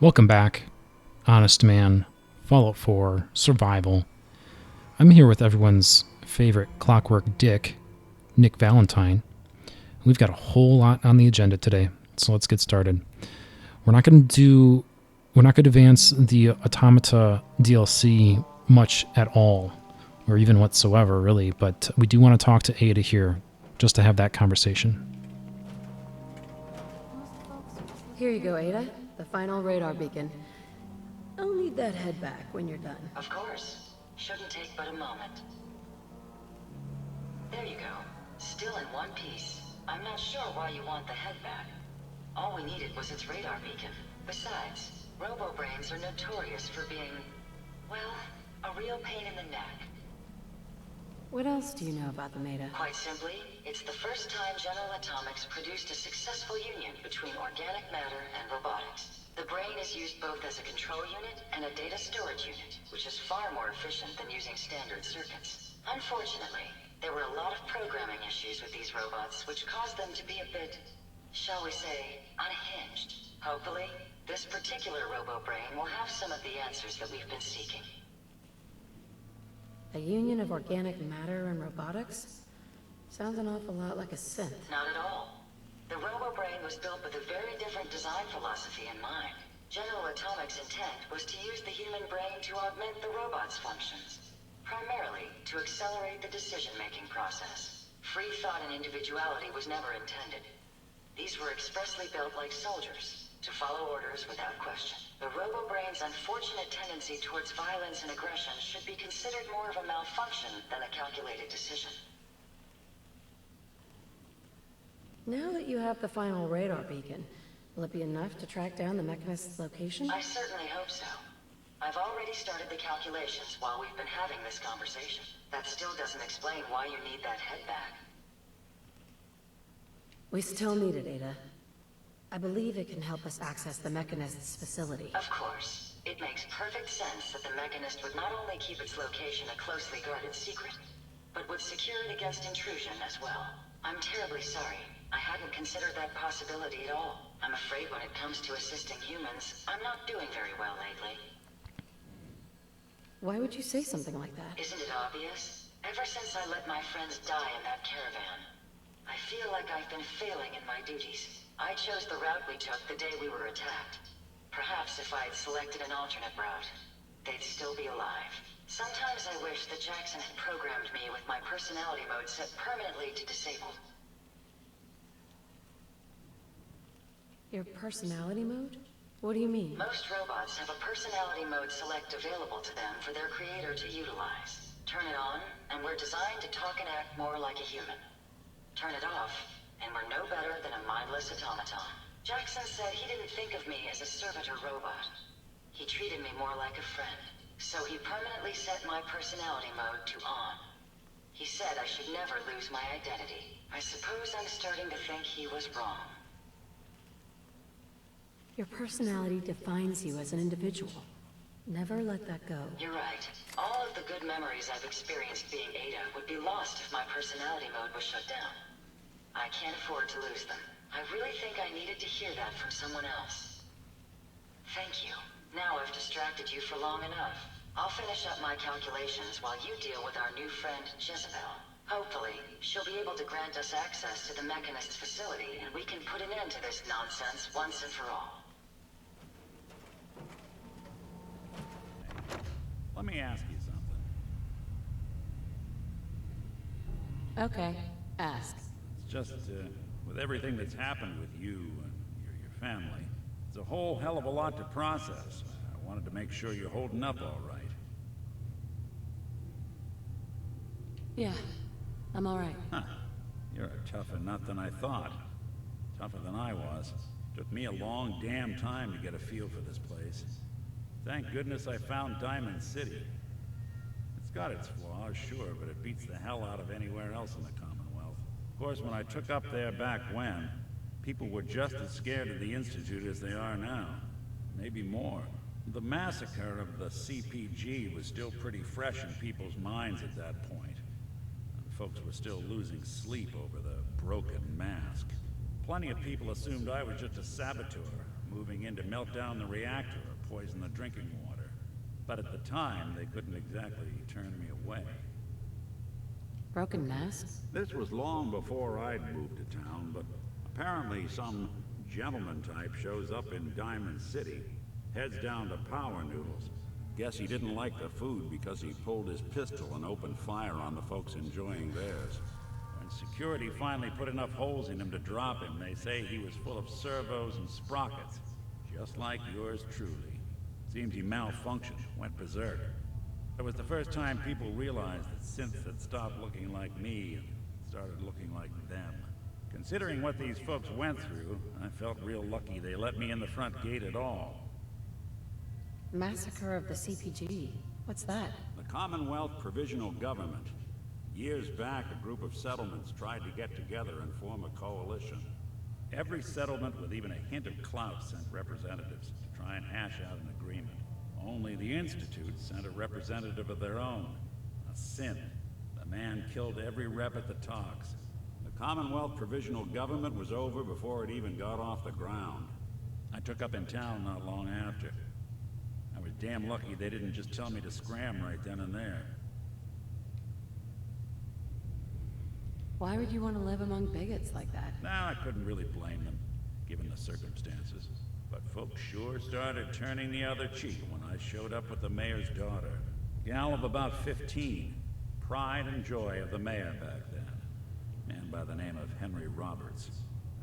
Welcome back, Honest Man, Fallout 4, Survival. I'm here with everyone's favorite clockwork dick, Nick Valentine. We've got a whole lot on the agenda today, so let's get started. We're not going to advance the Automata DLC much at all, or even whatsoever, really, but we do want to talk to Ada here, just to have that conversation. Here you go, Ada. The final radar beacon. I'll need that head back when you're done. Of course. Shouldn't take but a moment. There you go. Still in one piece. I'm not sure why you want the head back. All we needed was its radar beacon. Besides, robo-brains are notorious for being, well, a real pain in the neck. What else do you know about them, Ada? Quite simply, it's the first time General Atomics produced a successful union between organic matter and robotics. The brain is used both as a control unit and a data storage unit, which is far more efficient than using standard circuits. Unfortunately, there were a lot of programming issues with these robots, which caused them to be a bit, shall we say, unhinged. Hopefully, this particular robo-brain will have some of the answers that we've been seeking. A union of organic matter and robotics? Sounds an awful lot like a synth. Not at all. The robo-brain was built with a very different design philosophy in mind. General Atomics' intent was to use the human brain to augment the robot's functions, primarily to accelerate the decision-making process. Free thought and individuality was never intended. These were expressly built like soldiers, to follow orders without question. The robo-brain's unfortunate tendency towards violence and aggression should be considered more of a malfunction than a calculated decision. Now that you have the final radar beacon, will it be enough to track down the Mechanist's location? I certainly hope so. I've already started the calculations while we've been having this conversation. That still doesn't explain why you need that head back. We still need it, Ada. I believe it can help us access the Mechanist's facility. Of course. It makes perfect sense that the Mechanist would not only keep its location a closely guarded secret, but would secure it against intrusion as well. I'm terribly sorry. I hadn't considered that possibility at all. I'm afraid when it comes to assisting humans, I'm not doing very well lately. Why would you say something like that? Isn't it obvious? Ever since I let my friends die in that caravan, I feel like I've been failing in my duties. I chose the route we took the day we were attacked. Perhaps if I had selected an alternate route, they'd still be alive. Sometimes I wish that Jackson had programmed me with my personality mode set permanently to disabled. Your personality mode? What do you mean? Most robots have a personality mode select available to them for their creator to utilize. Turn it on, and we're designed to talk and act more like a human. Turn it off, and we're no better than a mindless automaton. Jackson said he didn't think of me as a servitor robot. He treated me more like a friend. So he permanently set my personality mode to on. He said I should never lose my identity. I suppose I'm starting to think he was wrong. Your personality defines you as an individual. Never let that go. You're right. All of the good memories I've experienced being Ada would be lost if my personality mode was shut down. I can't afford to lose them. I really think I needed to hear that from someone else. Thank you. Now I've distracted you for long enough. I'll finish up my calculations while you deal with our new friend, Jezebel. Hopefully, she'll be able to grant us access to the Mechanist's facility, and we can put an end to this nonsense once and for all. Let me ask you something. Okay, ask. It's just, with everything that's happened with you and your family, it's a whole hell of a lot to process. I wanted to make sure you're holding up all right. Yeah, I'm all right. Huh. You're a tougher nut than I thought. Tougher than I was. Took me a long damn time to get a feel for this place. Thank goodness I found Diamond City. It's got its flaws, sure, but it beats the hell out of anywhere else in the Commonwealth. Of course, when I took up there back when, people were just as scared of the Institute as they are now. Maybe more. The massacre of the CPG was still pretty fresh in people's minds at that point. And folks were still losing sleep over the broken mask. Plenty of people assumed I was just a saboteur, moving in to melt down the reactor or poison the drinking water. But at the time, they couldn't exactly turn me away. Broken nest? This was long before I'd moved to town, but apparently some gentleman type shows up in Diamond City, heads down to Power Noodles. Guess he didn't like the food because he pulled his pistol and opened fire on the folks enjoying theirs. When security finally put enough holes in him to drop him, they say he was full of servos and sprockets, just like yours truly. Seems he malfunctioned, went berserk. It was the first time people realized that synths had stopped looking like me and started looking like them. Considering what these folks went through, I felt real lucky they let me in the front gate at all. Massacre of the CPG. What's that? The Commonwealth Provisional Government. Years back, a group of settlements tried to get together and form a coalition. Every settlement with even a hint of clout sent representatives to try and hash out an agreement. Only the Institute sent a representative of their own. A synth. The man killed every rep at the talks. The Commonwealth Provisional Government was over before it even got off the ground. I took up in town not long after. I was damn lucky they didn't just tell me to scram right then and there. Why would you want to live among bigots like that? Now, I couldn't really blame them, given the circumstances. But folks sure started turning the other cheek when I showed up with the mayor's daughter. Gal of about 15. Pride and joy of the mayor back then. Man by the name of Henry Roberts.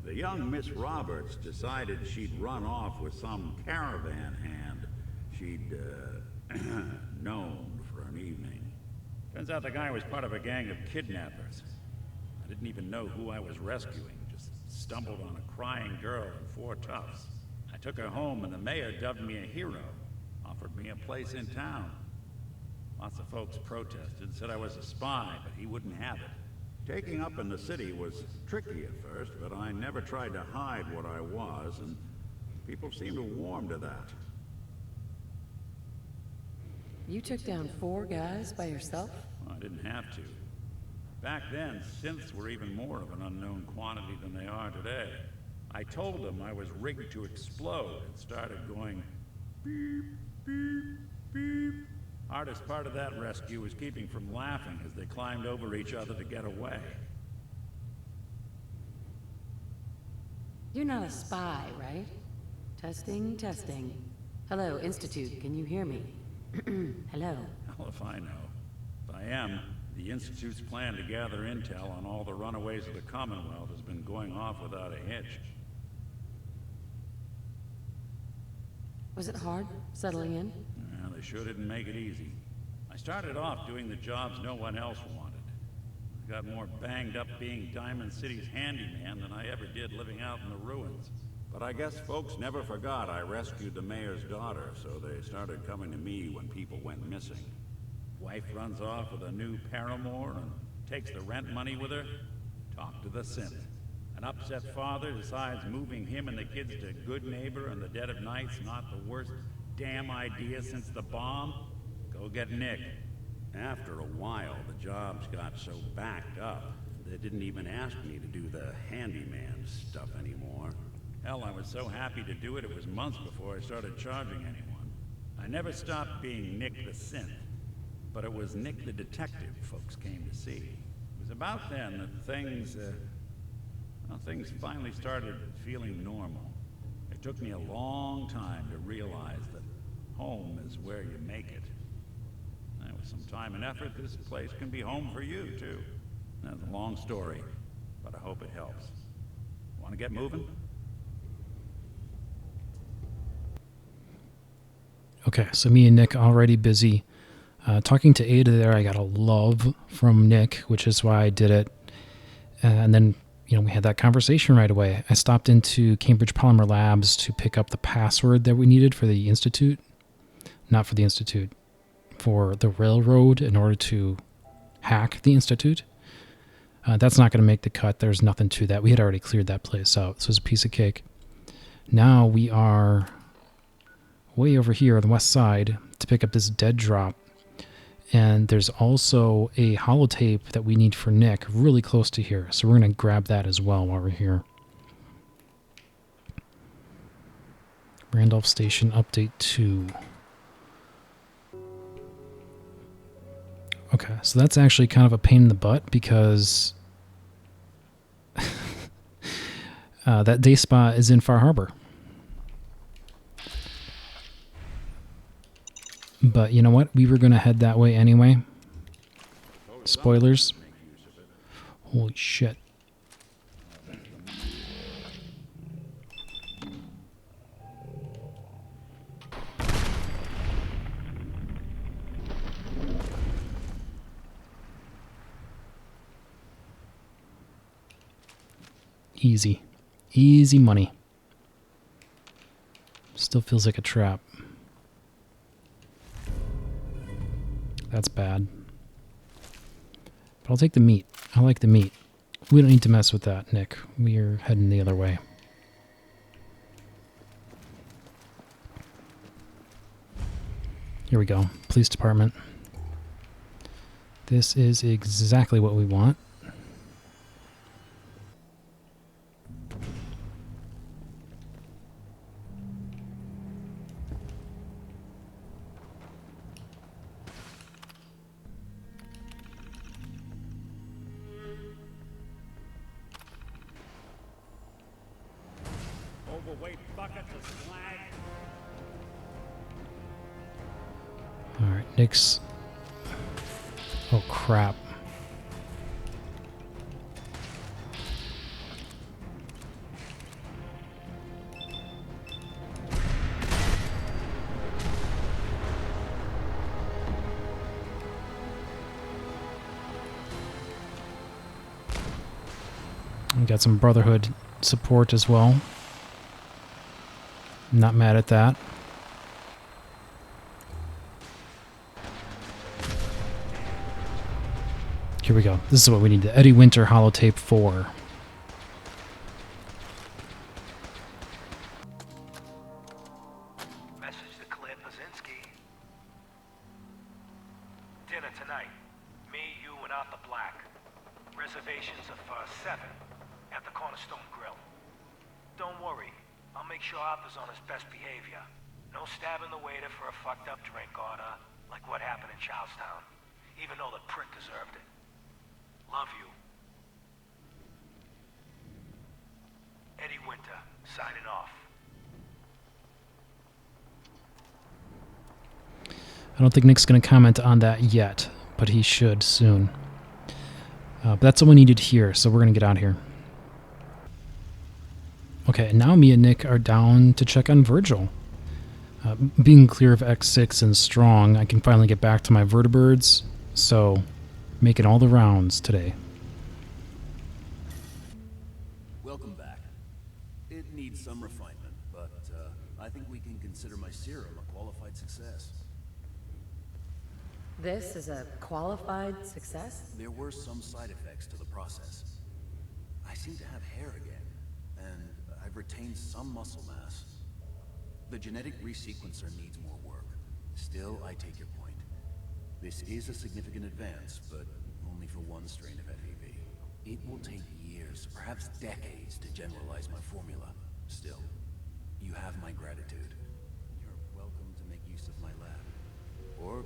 The young Miss Roberts decided she'd run off with some caravan hand she'd, known for an evening. Turns out the guy was part of a gang of kidnappers. I didn't even know who I was rescuing, just stumbled on a crying girl and 4 toughs. I took her home and the mayor dubbed me a hero, offered me a place in town. Lots of folks protested, said I was a spy, but he wouldn't have it. Taking up in the city was tricky at first, but I never tried to hide what I was, and people seemed to warm to that. You took down 4 guys by yourself? Well, I didn't have to. Back then, synths were even more of an unknown quantity than they are today. I told them I was rigged to explode and started going beep, beep, beep. Hardest part of that rescue was keeping from laughing as they climbed over each other to get away. You're not a spy, right? Testing, testing. Hello, Institute, can you hear me? Hello. Hell if I know. If I am, the Institute's plan to gather intel on all the runaways of the Commonwealth has been going off without a hitch. Was it hard, settling in? Well, they sure didn't make it easy. I started off doing the jobs no one else wanted. I got more banged up being Diamond City's handyman than I ever did living out in the ruins. But I guess folks never forgot I rescued the mayor's daughter, so they started coming to me when people went missing. Wife runs off with a new paramour and takes the rent money with her. Talk to the synth. An upset father decides moving him and the kids to Good Neighbor in the dead of night's not the worst damn idea since the bomb. Go get Nick. After a while, the jobs got so backed up, they didn't even ask me to do the handyman stuff anymore. Hell, I was so happy to do it, it was months before I started charging anyone. I never stopped being Nick the Synth, but it was Nick the Detective folks came to see. It was about then that things finally started feeling normal. It took me a long time to realize that home is where you make it. And with some time and effort, this place can be home for you, too. That's a long story, but I hope it helps. Want to get moving? Okay, so me and Nick already busy. Talking to Ada there, I got a love from Nick, which is why I did it. And then, we had that conversation right away. I stopped into Cambridge Polymer Labs to pick up the password that we needed for the Institute. Not for the Institute, for the railroad in order to hack the Institute. That's not going to make the cut. There's nothing to that. We had already cleared that place out. This was a piece of cake. Now we are way over here on the west side to pick up this dead drop. And there's also a holotape that we need for Nick really close to here. So we're going to grab that as well while we're here. Randolph Station Update 2. Okay, so that's actually kind of a pain in the butt because that day spa is in Far Harbor. But you know what? We were going to head that way anyway. Spoilers. Holy shit. Easy. Easy money. Still feels like a trap. That's bad. But I'll take the meat. I like the meat. We don't need to mess with that, Nick. We're heading the other way. Here we go. Police department. This is exactly what we want. Overweight buckets of slag. Alright, Nick's... Oh, crap. We got some Brotherhood support as well. Not mad at that. Here we go. This is what we need. The Eddie Winter holotape 4. Message to Claire Pazinski. Dinner tonight. Me, you, and Arthur Black. Reservations are for 7 at the Cornerstone Grill. Don't worry. I'll make sure Arthur's on his best behavior. No stabbing the waiter for a fucked up drink order, like what happened in Charlestown. Even though the prick deserved it. Love you. Eddie Winter, signing off. I don't think Nick's going to comment on that yet, but he should soon. But that's all we needed here, so we're going to get out of here. Okay, now me and Nick are down to check on Virgil. Being clear of X6 and strong, I can finally get back to my vertibirds, so making all the rounds today. Welcome back. It needs some refinement, but I think we can consider my serum a qualified success. This is a qualified success? There were some side effects to the process. I seem to have hair again, and I've retained some muscle mass. The genetic resequencer needs more work. Still, I take your point. This is a significant advance, but only for one strain of FEV. It will take years, perhaps decades, to generalize my formula. Still, you have my gratitude. You're welcome to make use of my lab. Or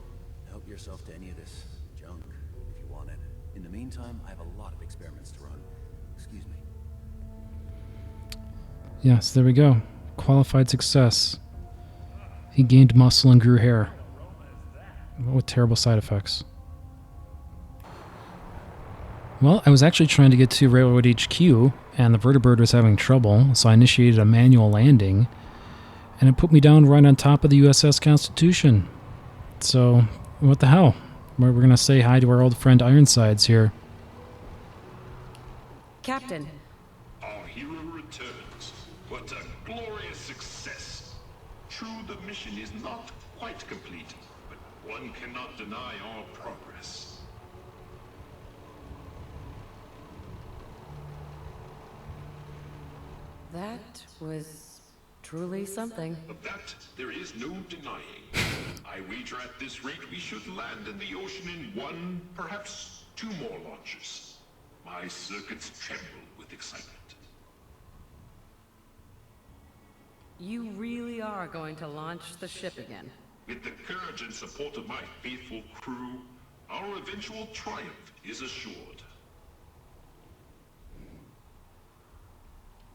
help yourself to any of this junk, if you want it. In the meantime, I have a lot of experiments to run. Excuse me. Yes, there we go. Qualified success. He gained muscle and grew hair. What terrible side effects. Well, I was actually trying to get to Railroad HQ, and the vertibird was having trouble, so I initiated a manual landing, and it put me down right on top of the USS Constitution. So, what the hell? We're going to say hi to our old friend Ironsides here. Captain, Our hero returns. What a glorious success. True, the mission is not quite complete, but one cannot deny our progress. that was truly something. Of that, there is no denying. I wager at this rate we should land in the ocean in 1, perhaps 2 more launches. My circuits tremble with excitement. You really are going to launch the ship again? With the courage and support of my faithful crew, our eventual triumph is assured.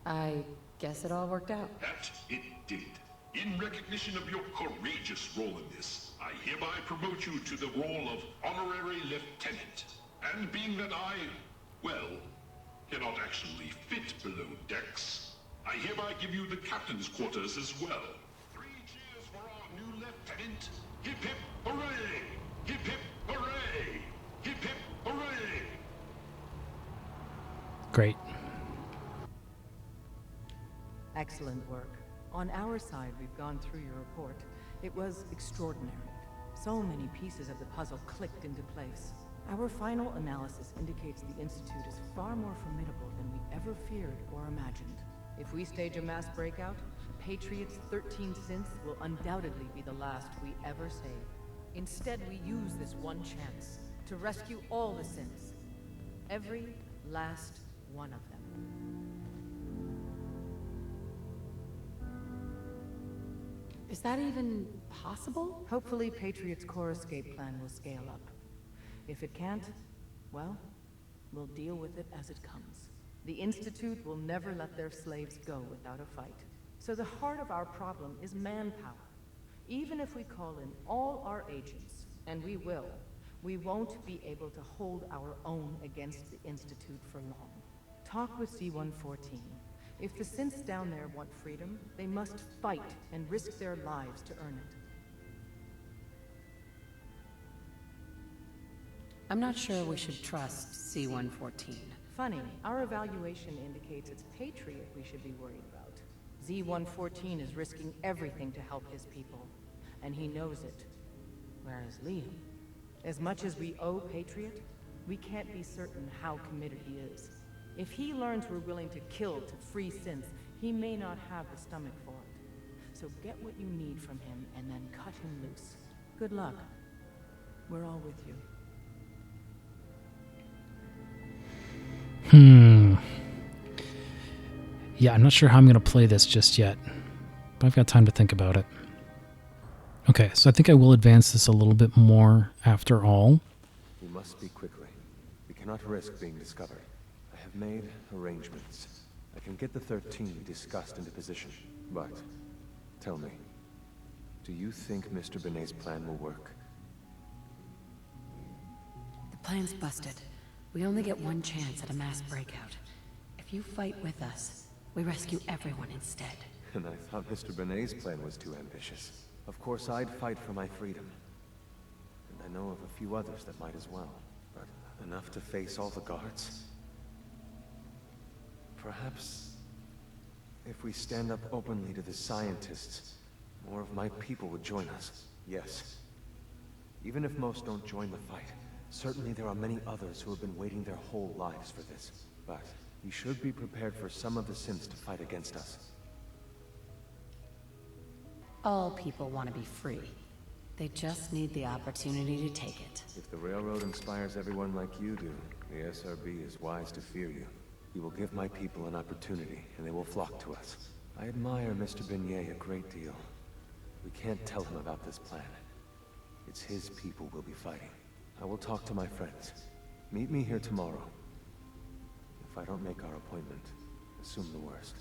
I guess it all worked out. That it did. In recognition of your courageous role in this, I hereby promote you to the role of Honorary Lieutenant. And being that I, well, cannot actually fit below decks, I hereby give you the captain's quarters as well. 3 cheers for our new lieutenant. Hip hip hooray! Hip hip hooray! Hip hip hooray! Great. Excellent work. On our side, we've gone through your report. It was extraordinary. So many pieces of the puzzle clicked into place. Our final analysis indicates the Institute is far more formidable than we ever feared or imagined. If we stage a mass breakout, Patriot's 13 synths will undoubtedly be the last we ever save. Instead, we use this one chance to rescue all the synths. Every last one of them. Is that even possible? Hopefully, Patriot's core escape plan will scale up. If it can't, well, we'll deal with it as it comes. The Institute will never let their slaves go without a fight. So the heart of our problem is manpower. Even if we call in all our agents, and we will, we won't be able to hold our own against the Institute for long. Talk with C-114. If the synths down there want freedom, they must fight and risk their lives to earn it. I'm not sure we should trust C-114. Funny, our evaluation indicates it's Patriot we should be worried about. Z-114 is risking everything to help his people, and he knows it. Whereas Liam, as much as we owe Patriot, we can't be certain how committed he is. If he learns we're willing to kill to free synths, he may not have the stomach for it. So get what you need from him and then cut him loose. Good luck. We're all with you. Yeah, I'm not sure how I'm going to play this just yet, but I've got time to think about it. Okay, so I think I will advance this a little bit more after all. We must speak quickly. We cannot risk being discovered. I have made arrangements. I can get the 13 we discussed into position. But, tell me, do you think Mr. Benet's plan will work? The plan's busted. We only get one chance at a mass breakout. If you fight with us, we rescue everyone instead. And I thought Mr. Benet's plan was too ambitious. Of course, I'd fight for my freedom. And I know of a few others that might as well. But enough to face all the guards? Perhaps, if we stand up openly to the scientists, more of my people would join us. Yes. Even if most don't join the fight, certainly there are many others who have been waiting their whole lives for this. But we should be prepared for some of the synths to fight against us. All people want to be free. They just need the opportunity to take it. If the railroad inspires everyone like you do, the SRB is wise to fear you. You will give my people an opportunity, and they will flock to us. I admire Mr. Benet a great deal. We can't tell him about this plan. It's his people we'll be fighting. I will talk to my friends. Meet me here tomorrow. If I don't make our appointment, assume the worst.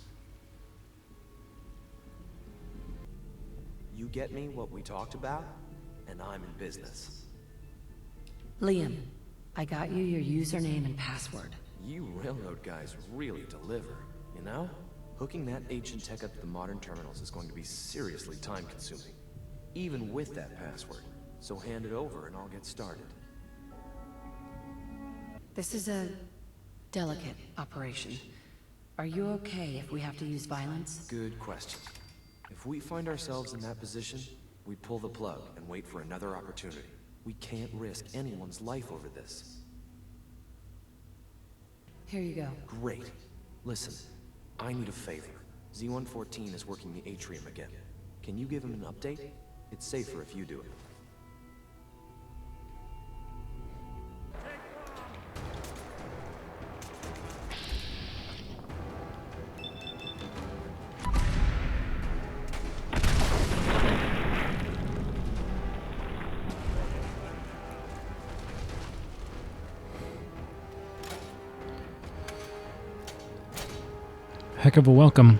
You get me what we talked about, and I'm in business. Liam, I got you your username and password. You railroad guys really deliver, you know? Hooking that ancient tech up to the modern terminals is going to be seriously time-consuming, even with that password. So hand it over and I'll get started. This is a delicate operation. Are you okay if we have to use violence? Good question. If we find ourselves in that position, we pull the plug and wait for another opportunity. We can't risk anyone's life over this. Here you go. Great. Listen, I need a favor. Z-114 is working the atrium again. Can you give him an update? It's safer if you do it. heck of a welcome.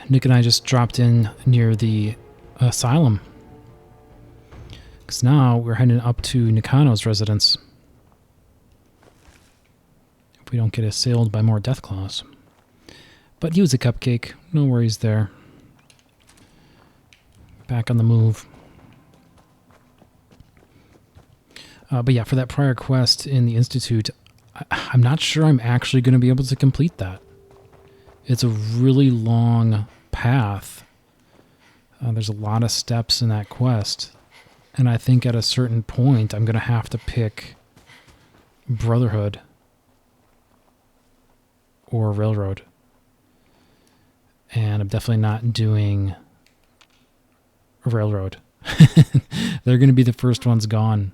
Nick and I just dropped in near the asylum. Because now we're heading up to Nakano's residence. If we don't get assailed by more Deathclaws. But he was a cupcake. No worries there. Back on the move. But yeah, for that prior quest in the Institute, I'm not sure I'm actually going to be able to complete that. It's a really long path. There's a lot of steps in that quest. And I think at a certain point, I'm going to have to pick Brotherhood or Railroad. And I'm definitely not doing Railroad. They're going to be the first ones gone.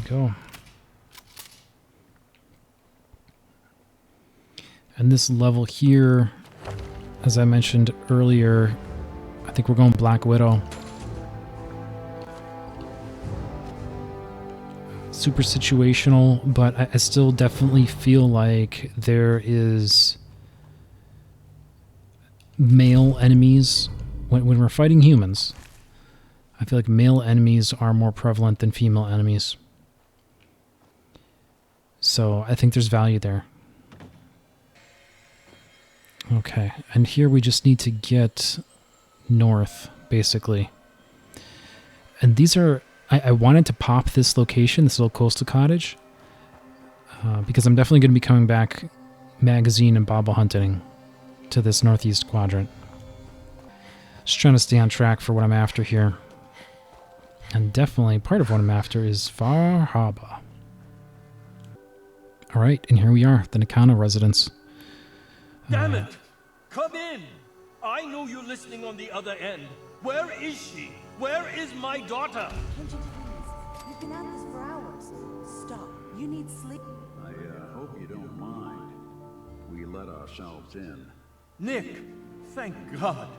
Go. And this level here, as I mentioned earlier, I think we're going Black Widow. Super situational, but I still definitely feel like there is male enemies. When we're fighting humans, I feel like male enemies are more prevalent than female enemies. So I think there's value there. Okay, and here we just need to get north, basically. And these are... I wanted to pop this location, this little coastal cottage, because I'm definitely going to be coming back magazine and bauble hunting to this northeast quadrant. Just trying to stay on track for what I'm after here. And definitely part of what I'm after is Far Harbor. Alright, and here we are, the Nakano Residence. Damn it! Come in! I know you're listening on the other end. Where is she? Where is my daughter? Kenji, please. You've been at this for hours. Stop. You need sleep. I hope you don't mind. We let ourselves in. Nick, thank God.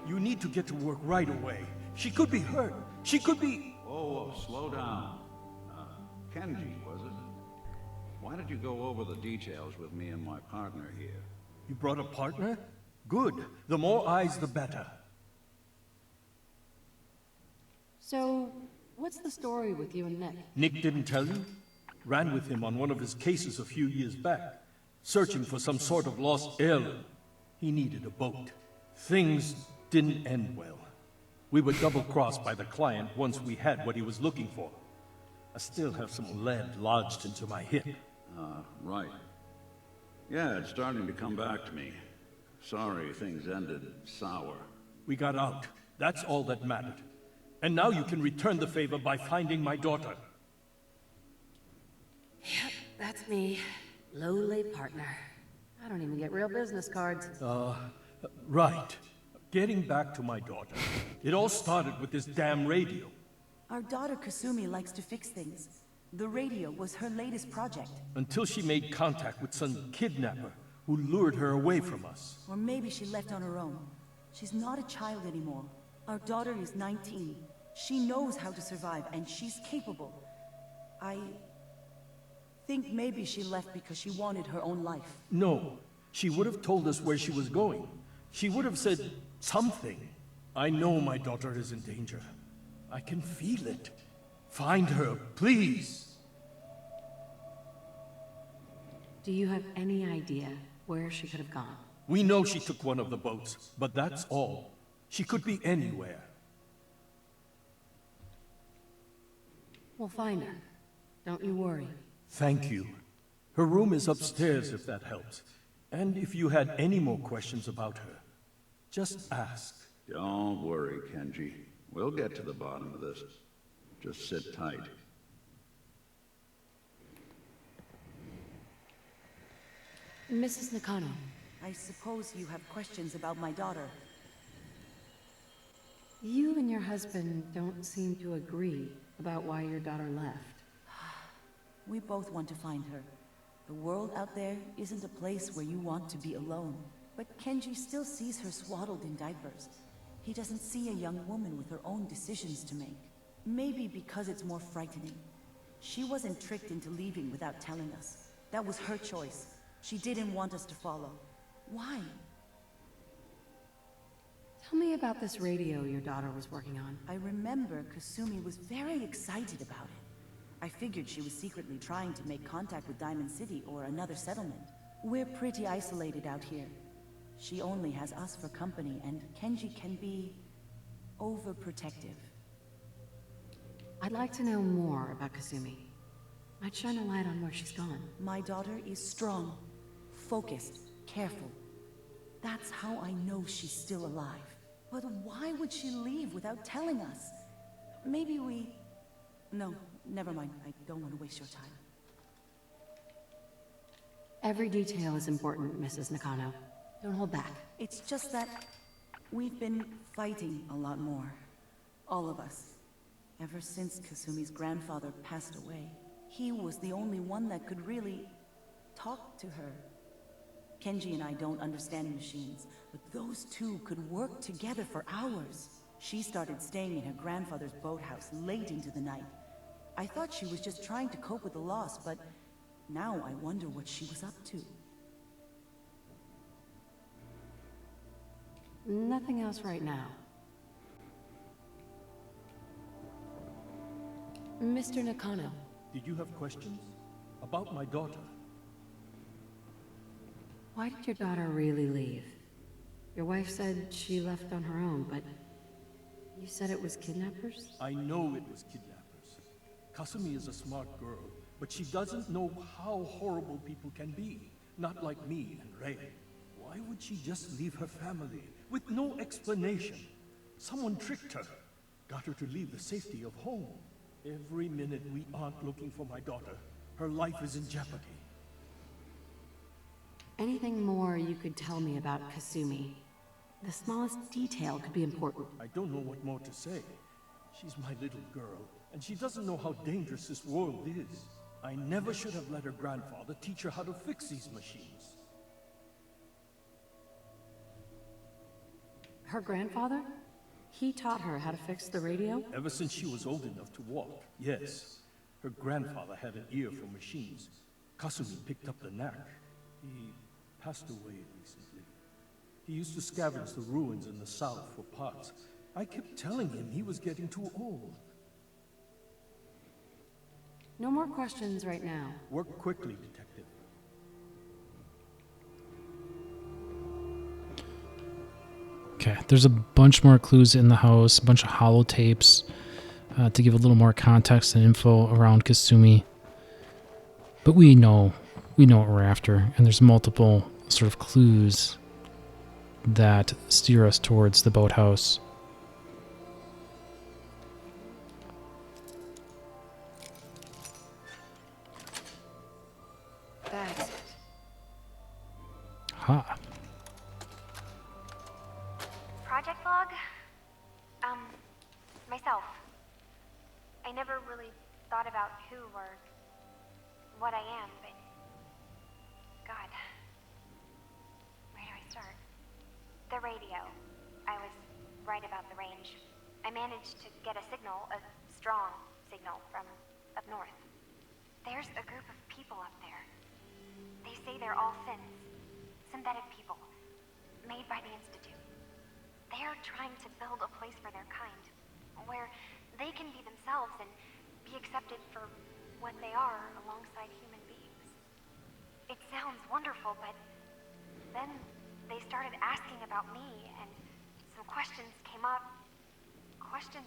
You need to get to work right away. She could be hurt. She could be... Oh, slow down. Kenji, was it? Why did you go over the details with me and my partner here? You brought a partner? Good. The more eyes, the better. So, what's the story with you and Nick? Nick didn't tell you? Ran with him on one of his cases a few years back, searching for some sort of lost heirloom. He needed a boat. Things didn't end well. We were double-crossed by the client once we had what he was looking for. I still have some lead lodged into my hip. Right. Yeah, it's starting to come back to me. Sorry things ended sour. We got out. That's all that mattered. And now you can return the favor by finding my daughter. Yep, that's me. Lowly partner. I don't even get real business cards. Right. Getting back to my daughter. It all started with this damn radio. Our daughter Kasumi likes to fix things. The radio was her latest project. Until she made contact with some kidnapper who lured her away from us. Or maybe she left on her own. She's not a child anymore. Our daughter is 19. She knows how to survive, and she's capable. I think maybe she left because she wanted her own life. No. She would have told us where she was going. She would have said something. I know my daughter is in danger. I can feel it. Find her, please. Do you have any idea where she could have gone? We know she took one of the boats, but that's all. She could be anywhere. We'll find her. Don't you worry. Thank you. Her room is upstairs if that helps. And if you had any more questions about her, just ask. Don't worry, Kenji. We'll get to the bottom of this. Just sit tight. Mrs. Nakano. I suppose you have questions about my daughter. You and your husband don't seem to agree about why your daughter left. We both want to find her. The world out there isn't a place where you want to be alone. But Kenji still sees her swaddled in diapers. He doesn't see a young woman with her own decisions to make. Maybe because it's more frightening. She wasn't tricked into leaving without telling us. That was her choice. She didn't want us to follow. Why? Tell me about this radio your daughter was working on. I remember Kasumi was very excited about it. I figured she was secretly trying to make contact with Diamond City or another settlement. We're pretty isolated out here. She only has us for company, and Kenji can be overprotective. I'd like to know more about Kasumi. Might shine a light on where she's gone. My daughter is strong, focused, careful. That's how I know she's still alive. But why would she leave without telling us? Maybe we... No, never mind. I don't want to waste your time. Every detail is important, Mrs. Nakano. Don't hold back. It's just that we've been fighting a lot more. All of us. Ever since Kasumi's grandfather passed away, he was the only one that could really talk to her. Kenji and I don't understand machines, but those two could work together for hours. She started staying in her grandfather's boathouse late into the night. I thought she was just trying to cope with the loss, but now I wonder what she was up to. Nothing else right now. Mr. Nakano. Did you have questions? About my daughter? Why did your daughter really leave? Your wife said she left on her own, but you said it was kidnappers? I know it was kidnappers. Kasumi is a smart girl, but she doesn't know how horrible people can be. Not like me and Ray. Why would she just leave her family with no explanation? Someone tricked her, got her to leave the safety of home. Every minute we aren't looking for my daughter, her life is in jeopardy. Anything more you could tell me about Kasumi? The smallest detail could be important. I don't know what more to say. She's my little girl, and she doesn't know how dangerous this world is. I never should have let her grandfather teach her how to fix these machines. Her grandfather? He taught her how to fix the radio? Ever since she was old enough to walk, yes. Her grandfather had an ear for machines. Kasumi picked up the knack. He passed away recently. He used to scavenge the ruins in the south for parts. I kept telling him he was getting too old. No more questions right now. Work quickly, Detective. Okay, there's a bunch more clues in the house, a bunch of holotapes to give a little more context and info around Kasumi. But we know what we're after, and there's multiple sort of clues that steer us towards the boathouse. That's it. Ha. Project log? Myself. I never really thought about who or what I am, but... God. Where do I start? The radio. I was right about the range. I managed to get a signal, a strong signal, from up north. There's a group of people up there. They say they're all synthetic people, made by the Institute. They're trying to build a place for their kind, where they can be themselves and be accepted for what they are alongside human beings. It sounds wonderful, but then they started asking about me, and some questions came up. Questions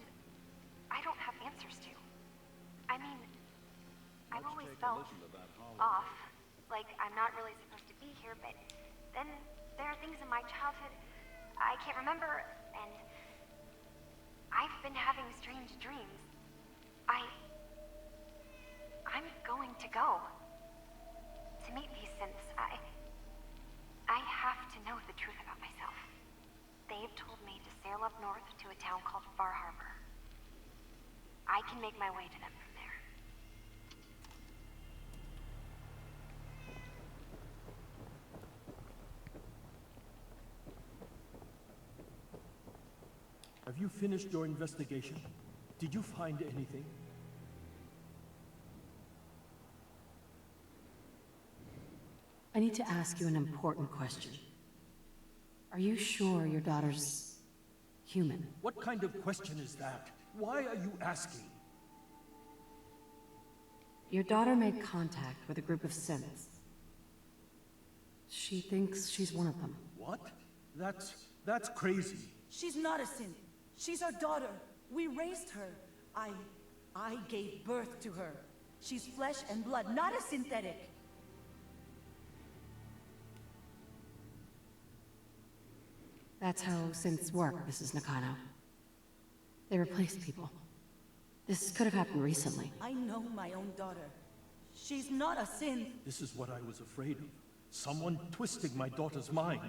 I don't have answers to. I mean, I've always felt off, like I'm not really supposed to be here, but then there are things in my childhood I can't remember, and I've been having strange dreams. I'm going to go to meet these synths. I have to know the truth about myself. They've told me to sail up north to a town called can make my way to them from there. Have you finished your investigation? Did you find anything? I need to ask you an important question. Are you sure your daughter's human? What kind of question is that? Why are you asking? Your daughter made contact with a group of synths. She thinks she's one of them. What? That's crazy. She's not a synth. She's our daughter. We raised her. I gave birth to her. She's flesh and blood, not a synthetic. That's how synths work, Mrs. Nakano. They replace people. This could have happened recently. I know my own daughter. She's not a synth. This is what I was afraid of. Someone twisting my daughter's mind.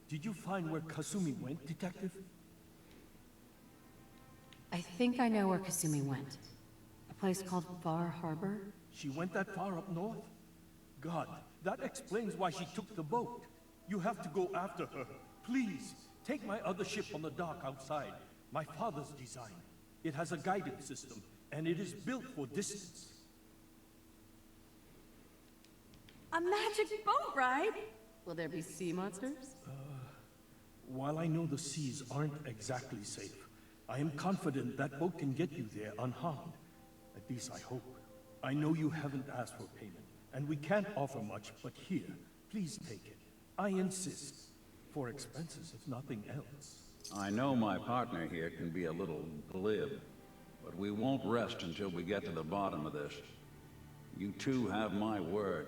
Did you find where Kasumi went, Detective? I think I know where Kasumi went. A place called Far Harbor? She went that far up north? God, that explains why she took the boat. You have to go after her. Please, take my other ship on the dock outside. My father's design. It has a guidance system, and it is built for distance. A magic boat ride? Will there be sea monsters? While I know the seas aren't exactly safe, I am confident that boat can get you there unharmed. At least I hope. I know you haven't asked for payment, and we can't offer much, but here, please take it. I insist. For expenses, if nothing else. I know my partner here can be a little glib, but we won't rest until we get to the bottom of this. You two have my word.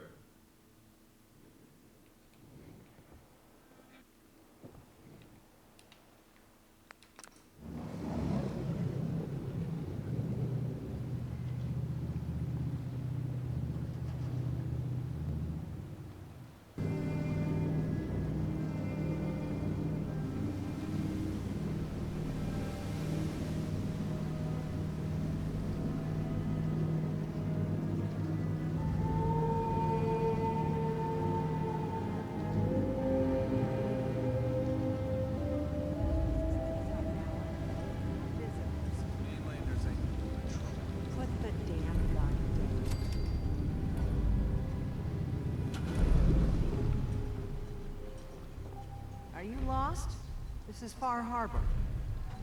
This is Far Harbor.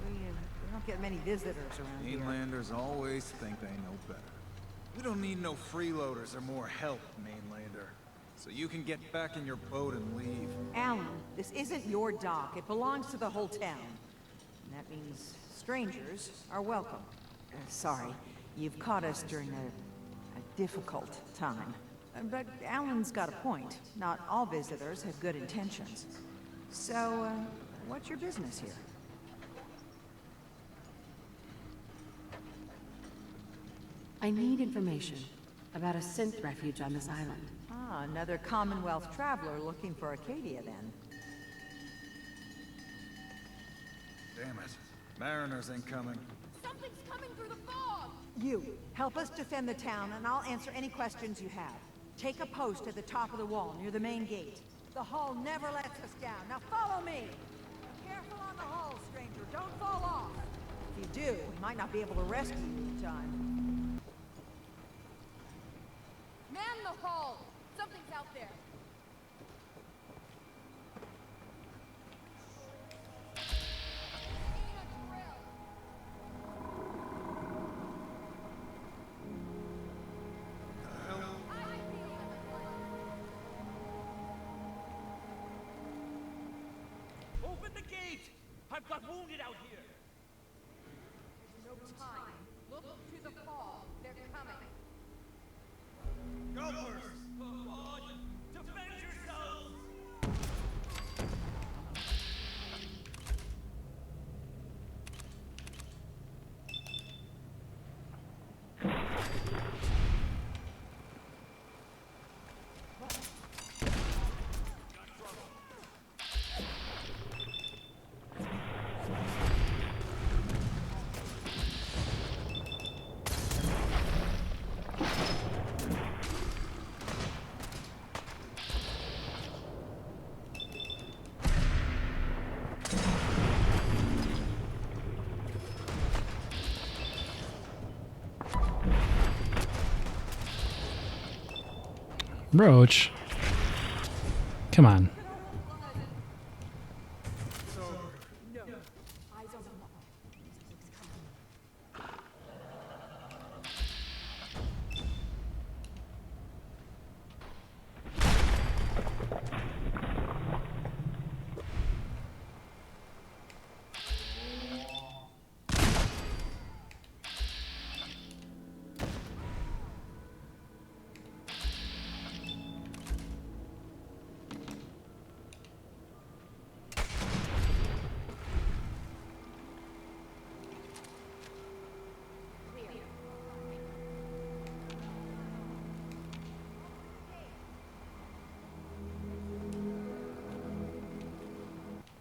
We don't get many visitors around here. Mainlanders always think they know better. We don't need no freeloaders or more help, Mainlander. So you can get back in your boat and leave. Alan, this isn't your dock. It belongs to the whole town. And that means strangers are welcome. Sorry, you've caught us during a difficult time. But Alan's got a point. Not all visitors have good intentions. So, what's your business here? I need information about a synth refuge on this island. Ah, another Commonwealth traveler looking for Acadia, then. Damn it. Mariners incoming. Something's coming through the fog! You, help us defend the town, and I'll answer any questions you have. Take a post at the top of the wall, near the main gate. The hull never lets us down. Now follow me! Careful on the hull, stranger. Don't fall off. If you do, we might not be able to rescue you in time. Man the hull! Something's out there. Open the gate! I've got wounded out here! There's no time. Look to the fog. They're coming. Gophers! Come on! Defend yourselves! Roach. Come on.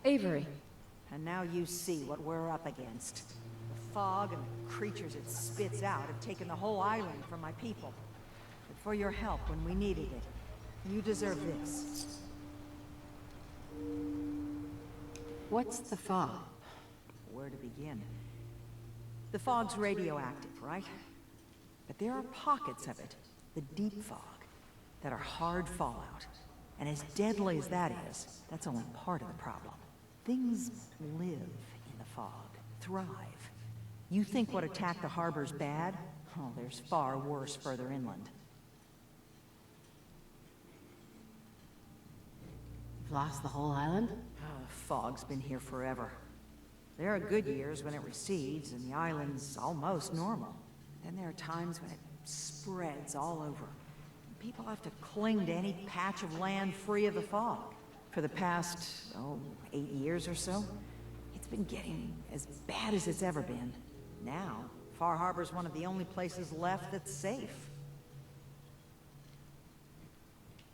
Avery. And now you see what we're up against. The fog and the creatures it spits out have taken the whole island from my people. But for your help when we needed it, you deserve this. What's the fog? Where to begin? The fog's radioactive, right? But there are pockets of it, the deep fog, that are hard fallout. And as deadly as that is, that's only part of the problem. Things live in the fog, thrive. You think what attacked the harbor's bad? Oh, there's far worse further inland. You've lost the whole island? Oh, fog's been here forever. There are good years when it recedes and the island's almost normal. Then there are times when it spreads all over. People have to cling to any patch of land free of the fog. For the past, 8 years or so, it's been getting as bad as it's ever been. Now, Far Harbor's one of the only places left that's safe.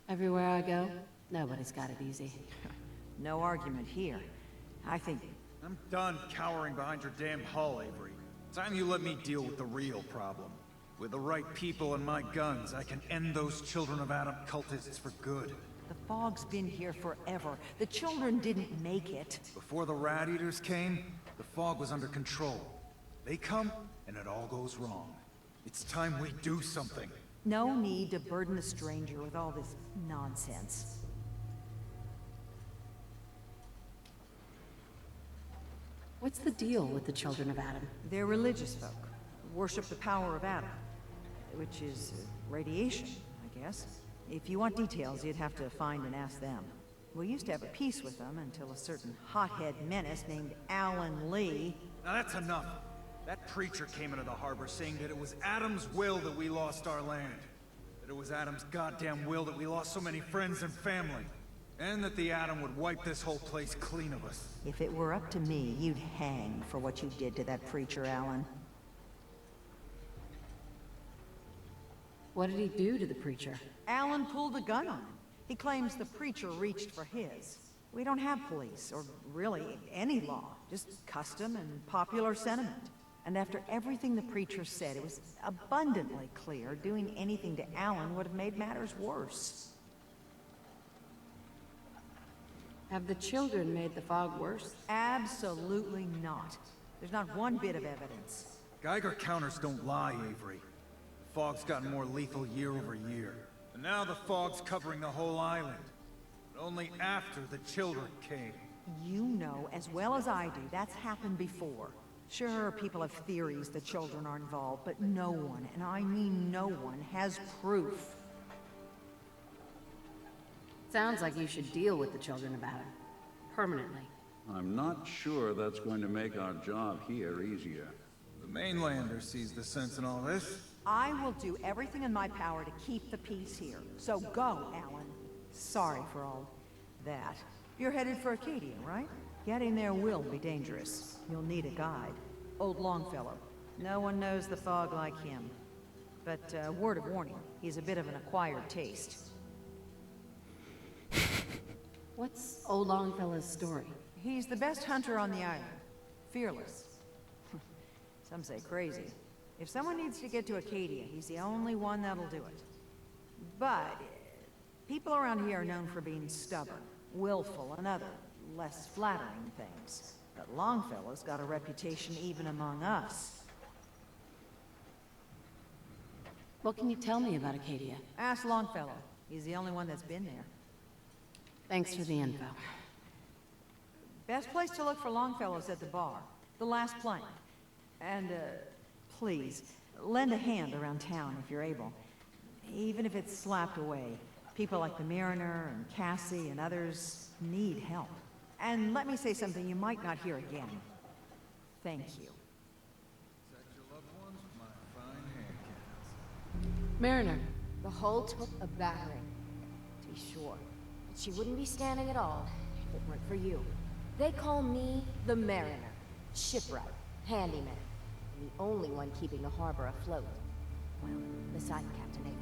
Everywhere I go, nobody's got it easy. No argument here. I think... I'm done cowering behind your damn hull, Avery. Time you let me deal with the real problem. With the right people and my guns, I can end those Children of Adam cultists for good. The fog's been here forever. The children didn't make it. Before the Rat Eaters came, the fog was under control. They come, and it all goes wrong. It's time we do something. No need to burden the stranger with all this nonsense. What's the deal with the Children of Adam? They're religious folk. Worship the power of Adam. Which is radiation, I guess. If you want details, you'd have to find and ask them. We used to have a peace with them until a certain hothead menace named Alan Lee... Now that's enough. That preacher came into the harbor saying that it was Adam's will that we lost our land. That it was Adam's goddamn will that we lost so many friends and family. And that the Atom would wipe this whole place clean of us. If it were up to me, you'd hang for what you did to that preacher, Alan. What did he do to the preacher? Alan pulled a gun on him. He claims the preacher reached for his. We don't have police, or really any law. Just custom and popular sentiment. And after everything the preacher said, it was abundantly clear doing anything to Alan would have made matters worse. Have the children made the fog worse? Absolutely not. There's not one bit of evidence. Geiger counters don't lie, Avery. The fog's gotten more lethal year over year. And now the fog's covering the whole island. But only after the children came. You know as well as I do that's happened before. Sure, people have theories the children are involved, but no one, and I mean no one, has proof. Sounds like you should deal with the Children of Adam. Permanently. I'm not sure that's going to make our job here easier. The mainlander sees the sense in all this. I will do everything in my power to keep the peace here. So go, Alan. Sorry for all that. You're headed for Acadia, right? Getting there will be dangerous. You'll need a guide. Old Longfellow. No one knows the fog like him. But, word of warning, he's a bit of an acquired taste. What's Old Longfellow's story? He's the best hunter on the island. Fearless. Some say crazy. If someone needs to get to Acadia, he's the only one that'll do it. But people around here are known for being stubborn, willful, and other, less flattering things. But Longfellow's got a reputation even among us. What can you tell me about Acadia? Ask Longfellow. He's the only one that's been there. Thanks for the info. Best place to look for Longfellow's at the bar. The last plank. And, please, lend a hand around town if you're able. Even if it's slapped away. People like the Mariner and Cassie and others need help. And let me say something you might not hear again. Thank you. Mariner. The hull took a battering, to be sure. But she wouldn't be standing at all if it weren't for you. They call me the Mariner. Shipwright, handyman. And the only one keeping the harbor afloat. Well, beside Captain Avery.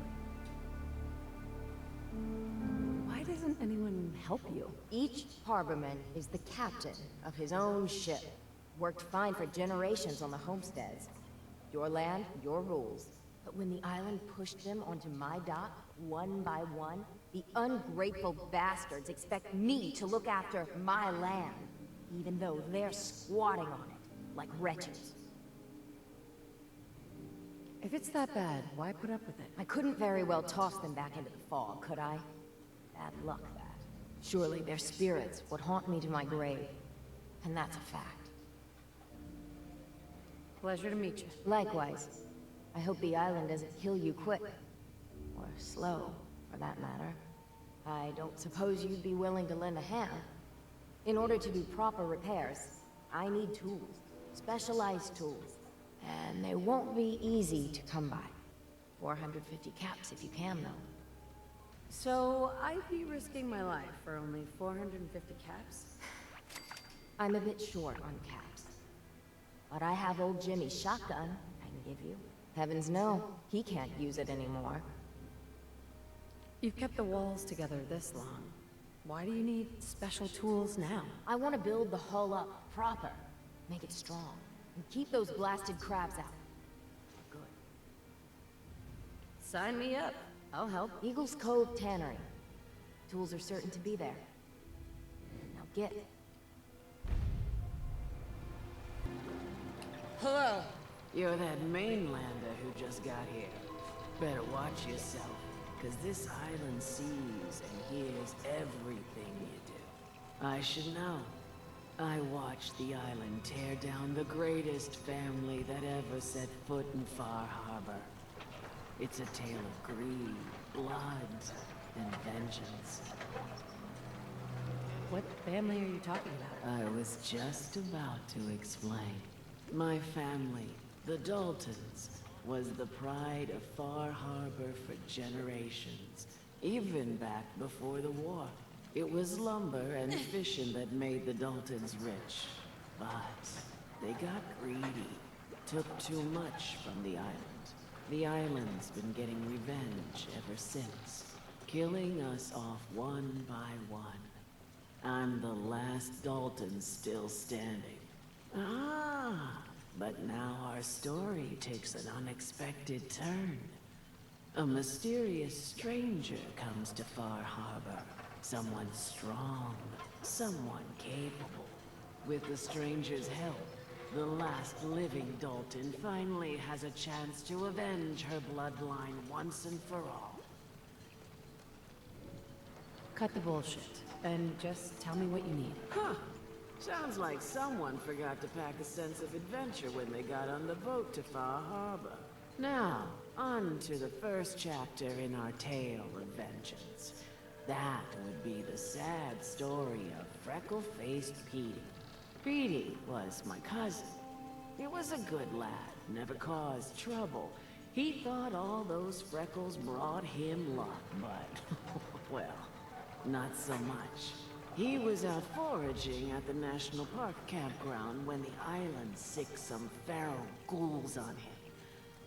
Why doesn't anyone help you? Each harborman is the captain of his own ship. Worked fine for generations on the homesteads. Your land, your rules. But when the island pushed them onto my dock, one by one, the ungrateful bastards expect me to look after my land, even though they're squatting on it, like wretches. If it's that bad, why put up with it? I couldn't very well toss them back into the fog, could I? Bad luck, that. Surely their spirits would haunt me to my grave. And that's a fact. Pleasure to meet you. Likewise. I hope the island doesn't kill you quick. Or slow, for that matter. I don't suppose you'd be willing to lend a hand. In order to do proper repairs, I need tools. Specialized tools. And they won't be easy to come by. 450 caps if you can, though. So, I'd be risking my life for only 450 caps? I'm a bit short on caps. But I have old Jimmy's shotgun I can give you. Heavens no, he can't use it anymore. You've kept the walls together this long. Why do you need special tools now? I want to build the hull up proper. Make it strong. And keep those blasted crabs out. Good. Sign me up. I'll help. Eagle's Cove Tannery. Tools are certain to be there. Now get it. Hello. You're that mainlander who just got here. Better watch yourself, because this island sees and hears everything you do. I should know. I watched the island tear down the greatest family that ever set foot in Far Harbor. It's a tale of greed, blood, and vengeance. What family are you talking about? I was just about to explain. My family, the Daltons, was the pride of Far Harbor for generations, even back before the war. It was lumber and fishing that made the Daltons rich, but they got greedy, took too much from the island. The island's been getting revenge ever since, killing us off one by one. I'm the last Dalton still standing. Ah, but now our story takes an unexpected turn. A mysterious stranger comes to Far Harbor. Someone strong, someone capable. With the stranger's help, the last living Dalton finally has a chance to avenge her bloodline once and for all. Cut the bullshit, and just tell me what you need. Huh. Sounds like someone forgot to pack a sense of adventure when they got on the boat to Far Harbor. Now, on to the first chapter in our tale of vengeance. That would be the sad story of freckle-faced Petey. Petey was my cousin. He was a good lad, never caused trouble. He thought all those freckles brought him luck, but, well, not so much. He was out foraging at the National Park campground when the island sicked some feral ghouls on him.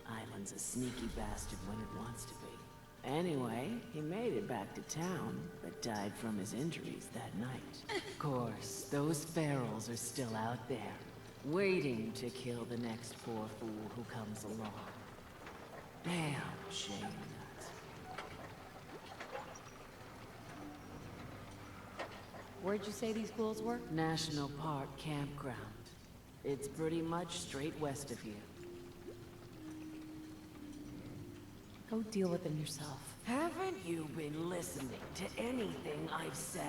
Island's a sneaky bastard when it wants to be. Anyway, he made it back to town, but died from his injuries that night. Of course, those ferals are still out there, waiting to kill the next poor fool who comes along. Damn shame nuts. Where'd you say these ghouls were? National Park campground. It's pretty much straight west of here. Go deal with them yourself. Haven't you been listening to anything I've said?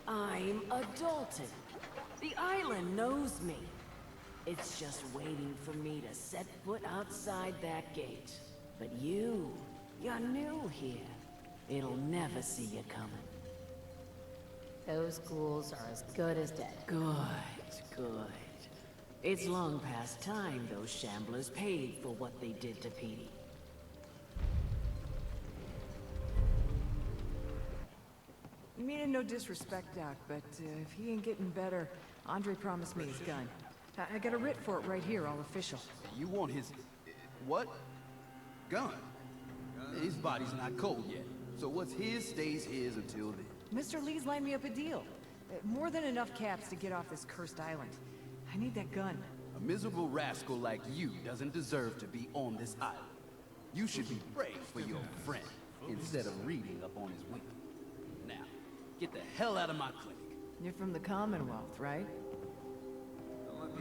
I'm a Dalton. The island knows me. It's just waiting for me to set foot outside that gate. But you're new here. It'll never see you coming. Those ghouls are as good as dead. Good. It's long past time those shamblers paid for what they did to Petey. Meaning no disrespect, Doc, but if he ain't getting better, Andre promised me his gun. I got a writ for it right here, all official. You want his... what? Gun? His body's not cold yet. So what's his stays his until then. Mr. Lee's lined me up a deal. More than enough caps to get off this cursed island. I need that gun. A miserable rascal like you doesn't deserve to be on this island. You should be praying for your friend, instead of reading up on his wing. Now, get the hell out of my clinic. You're from the Commonwealth, right?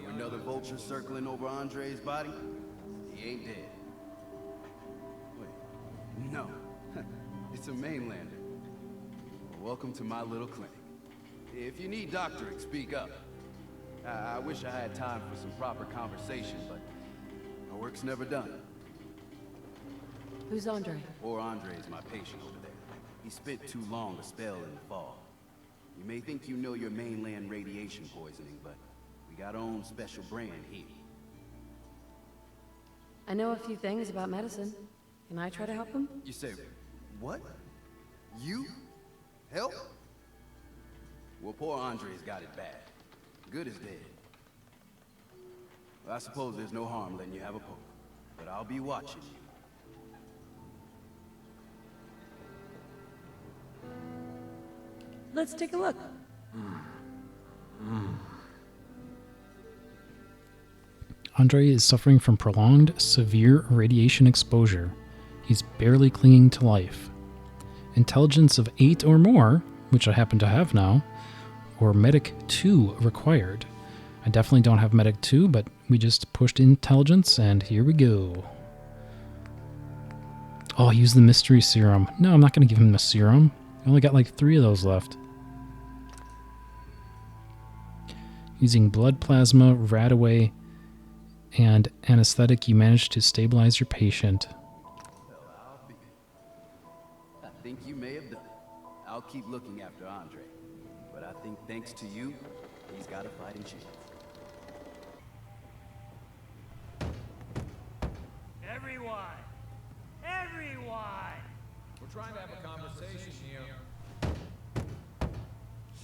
Another vulture circling over Andre's body? He ain't dead. Wait, no. It's a mainlander. Welcome to my little clinic. If you need doctoring, speak up. I wish I had time for some proper conversation, but my work's never done. Who's Andre? Poor Andre's my patient over there. He spent too long a spell in the fall. You may think you know your mainland radiation poisoning, but we got our own special brand here. I know a few things about medicine. Can I try to help him? You say, what? You? Help? Well, poor Andre's got it bad. Good as dead. Well, I suppose there's no harm letting you have a poke, but I'll be watching you. Let's take a look. Andre is suffering from prolonged, severe radiation exposure. He's barely clinging to life. Intelligence of 8 or more, which I happen to have now, or Medic 2 required. I definitely don't have Medic 2, but we just pushed intelligence, and here we go. Oh, use the mystery serum. No, I'm not going to give him the serum. I only got like 3 of those left. Using blood plasma, Runaway, and anesthetic, you managed to stabilize your patient. I think you may have done it. I'll keep looking after Andre. But I think thanks to you, he's got a fighting chance. Everyone! We're trying to have a conversation here.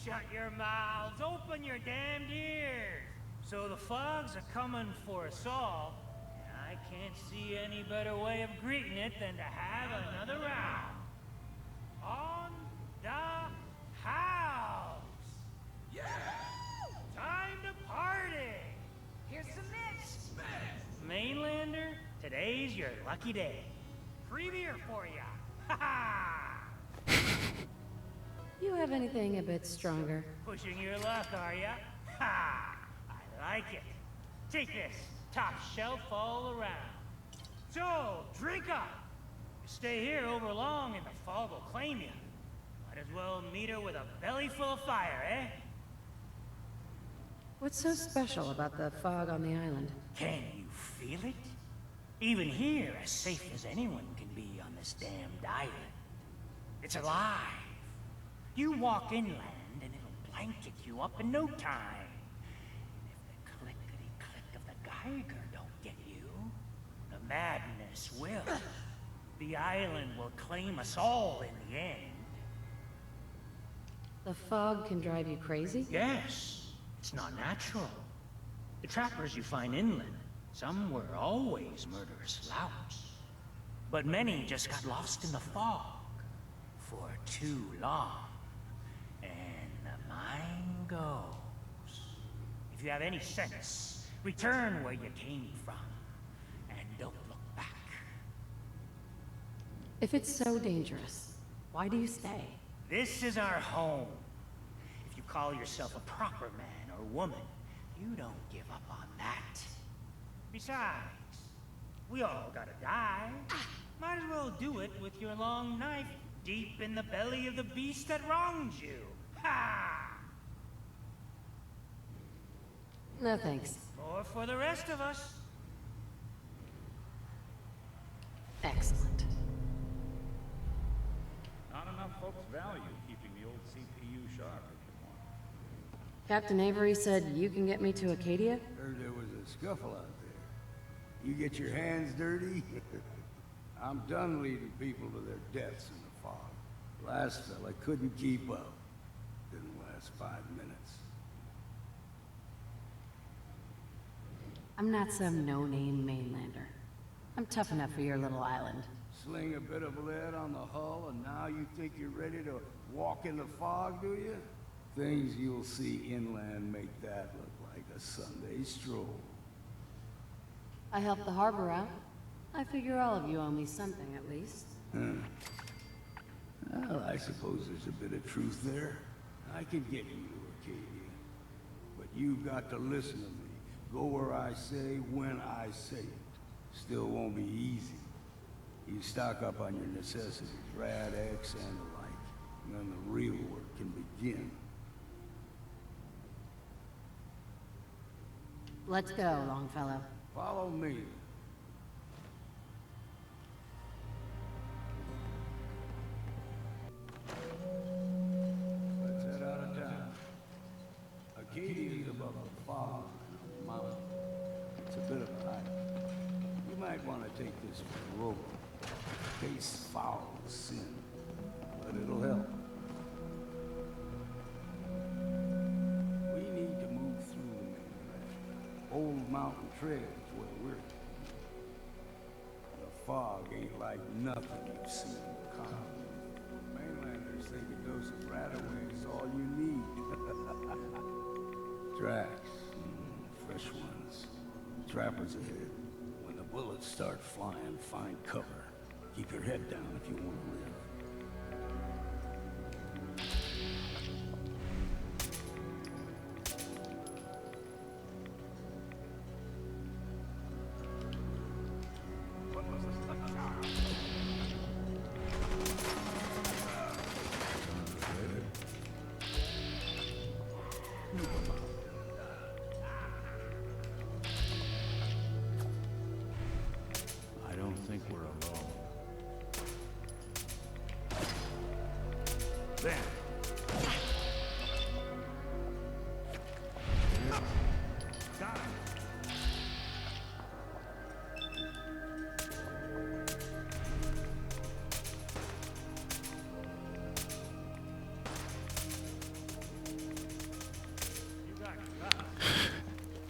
Shut your mouths! Open your damned ears! So the fogs are coming for us all, and I can't see any better way of greeting it than to have another round. On the house! Yeah! Time to party! Here's some mitts. Mainlander, today's your lucky day. Free beer for ya! Ha ha! You have anything a bit stronger? Pushing your luck, are ya? Ha! I like it. Take this, top shelf all around. So, drink up. You stay here over long and the fog will claim you. Might as well meet her with a belly full of fire, eh? What's so special about the fog on the island? Can you feel it? Even here, as safe as anyone can be on this damned island. It's alive. You walk inland and it'll blanket you up in no time. If the clickety-click of the Geiger don't get you, the madness will. The island will claim us all in the end. The fog can drive you crazy? Yes, it's not natural. The trappers you find inland, some were always murderous louts. But many just got lost in the fog for too long. And the mind goes. If you have any sense, return where you came from. And don't look back. If it's so dangerous, why do you stay? This is our home. If you call yourself a proper man or woman, you don't give up on that. Besides, we all gotta die. Might as well do it with your long knife deep in the belly of the beast that wronged you. Ha! No thanks. Or for the rest of us. Excellent. Not enough folks value keeping the old CPU sharp if you want. Captain Avery said you can get me to Acadia? Heard there was a scuffle out there. You get your hands dirty? I'm done leading people to their deaths in the fog. Last fella couldn't keep up. Didn't last 5 minutes. I'm not some no-name mainlander. I'm tough enough for your little island. Sling a bit of lead on the hull, and now you think you're ready to walk in the fog, do you? Things you'll see inland make that look like a Sunday stroll. I helped the harbor out. I figure all of you owe me something, at least. Well, I suppose there's a bit of truth there. I could get you to Acadia. But you've got to listen to me. Go where I say, when I say it. Still won't be easy. You stock up on your necessities, Rad-X and the like. And then the real work can begin. Let's go, Longfellow. Follow me. Let's head out of town. Acadia's above the fog on a mountain. It's a bit of a hike. You might want to take this for a roll. Face foul sin, but it'll help. We need to move through the mainland. Old mountain trails where we're. The fog ain't like nothing you've seen in the Commonwealth. Mainlanders think a dose of Runaway is all you need. Tracks, fresh ones. Trappers ahead. When the bullets start flying, find cover. Keep your head down if you want to live. I don't think we're alone. There. Got it.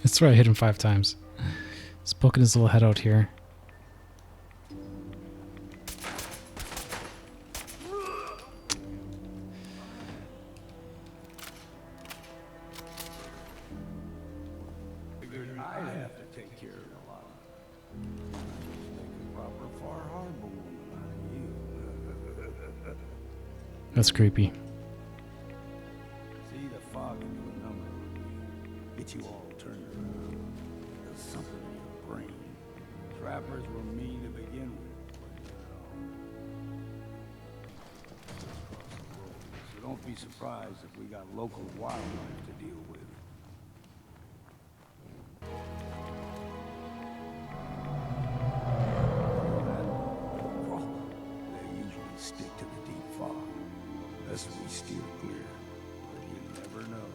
That's right, I hit him 5 times. He's poking his little head out here. Figured I'd have to take care of a lot of make a proper Far Harbor woman out of you. That's creepy. See, the fog into a number of get you all turned around. There's something in your brain. Trappers were mean to begin with, but so don't be surprised if we got local wildlife to deal with. They usually stick to the deep fog. Unless we steer clear. But you never know.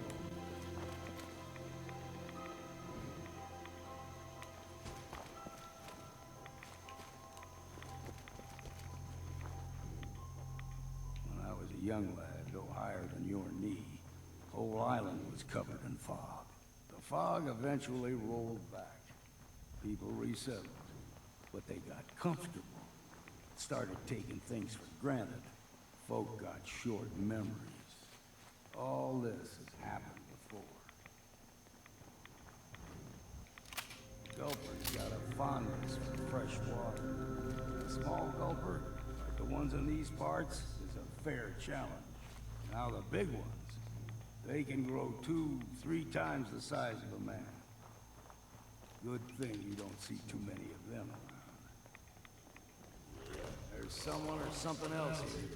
When I was a young lad, no higher than your knee, whole island was covered in fog. The fog eventually rolled back. People resettled, but they got comfortable. Started taking things for granted. Folk got short memories. All this has happened before. Gulpers got a fondness for fresh water. A small gulper, like the ones in these parts, is a fair challenge. Now the big ones, they can grow 2-3 times the size of a man. Good thing you don't see too many of them around. There's someone or something else here.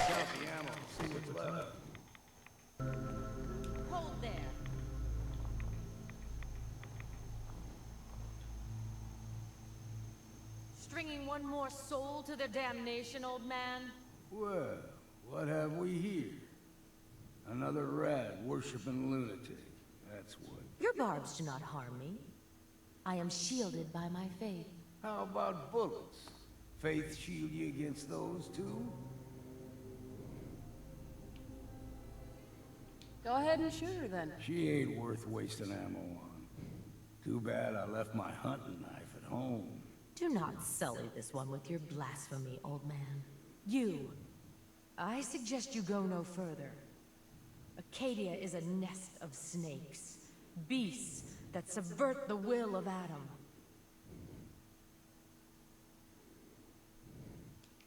Count the ammo, see what's left. Hold there. Stringing one more soul to their damnation, old man? Well, what have we here? Another rat worshipping lunatic. That's what. Your barbs do not harm me. I am shielded by my faith. How about bullets? Faith shield you against those too? Go ahead and shoot her then. She ain't worth wasting ammo on. Too bad I left my hunting knife at home. Do not sully this one with your blasphemy, old man. You. I suggest you go no further. Acadia is a nest of snakes. Beasts that subvert the will of Adam.